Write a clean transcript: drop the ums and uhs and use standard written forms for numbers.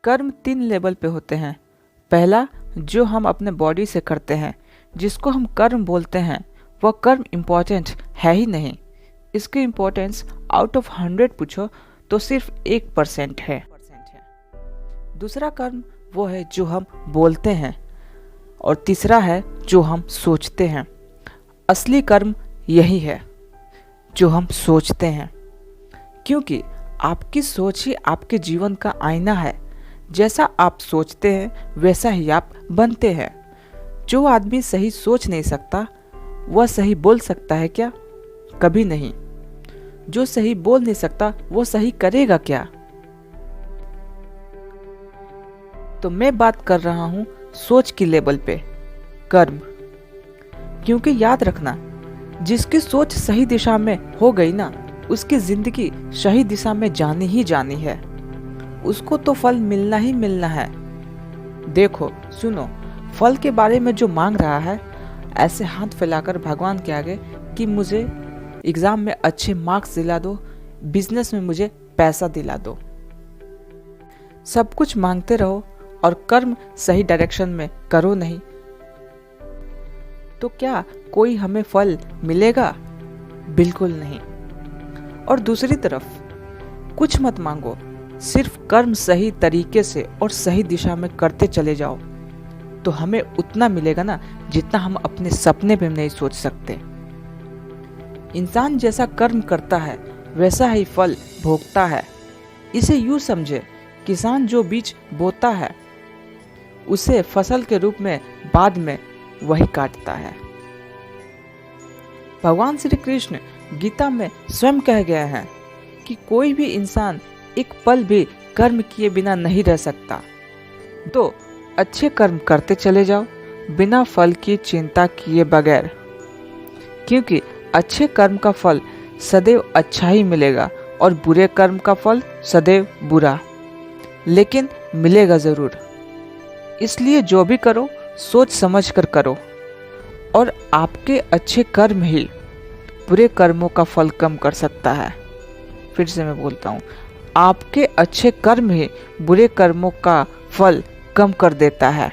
कर्म 3 लेवल पे होते हैं। पहला, जो हम अपने बॉडी से करते हैं, जिसको हम कर्म बोलते हैं, वह कर्म इम्पोर्टेंट है ही नहीं। इसकी इम्पोर्टेंस आउट ऑफ 100 पूछो तो सिर्फ 1% है। दूसरा कर्म वो है जो हम बोलते हैं, और तीसरा है जो हम सोचते हैं। असली कर्म यही है जो हम सोचते हैं, क्योंकि आपकी सोच ही आपके जीवन का आईना है। जैसा आप सोचते हैं वैसा ही आप बनते हैं। जो आदमी सही सोच नहीं सकता वह सही बोल सकता है क्या? कभी नहीं। जो सही बोल नहीं सकता वो सही करेगा क्या? तो मैं बात कर रहा हूं सोच की लेवल पे, कर्म। क्योंकि याद रखना, जिसकी सोच सही दिशा में हो गई ना, उसकी जिंदगी सही दिशा में जानी ही जानी है। उसको तो फल मिलना ही मिलना है। देखो सुनो, फल के बारे में जो मांग रहा है, ऐसे हाथ फैलाकर भगवान के आगे कि मुझे एग्जाम में अच्छे मार्क्स दिला दो, बिजनेस में मुझे पैसा दिला दो। सब कुछ मांगते रहो और कर्म सही डायरेक्शन में करो नहीं, तो क्या कोई हमें फल मिलेगा? बिल्कुल नहीं। और दूसरी तरफ कुछ मत मांगो, सिर्फ कर्म सही तरीके से और सही दिशा में करते चले जाओ, तो हमें उतना मिलेगा ना जितना हम अपने सपने में नहीं सोच सकते। इंसान जैसा कर्म करता है वैसा ही फल भोगता है। इसे यूं समझे, किसान जो बीज बोता है उसे फसल के रूप में बाद में वही काटता है। भगवान श्री कृष्ण गीता में स्वयं कह गए हैं कि कोई भी इंसान एक पल भी कर्म किए बिना नहीं रह सकता। तो अच्छे कर्म करते चले जाओ बिना फल की चिंता किए बगैर, क्योंकि अच्छे कर्म का फल सदैव अच्छा ही मिलेगा और बुरे कर्म का फल सदैव बुरा, लेकिन मिलेगा जरूर। इसलिए जो भी करो सोच समझ कर करो, और आपके अच्छे कर्म ही बुरे कर्मों का फल कम कर सकता है। फिर से मैं बोलता हूँ, आपके अच्छे कर्म ही बुरे कर्मों का फल कम कर देता है।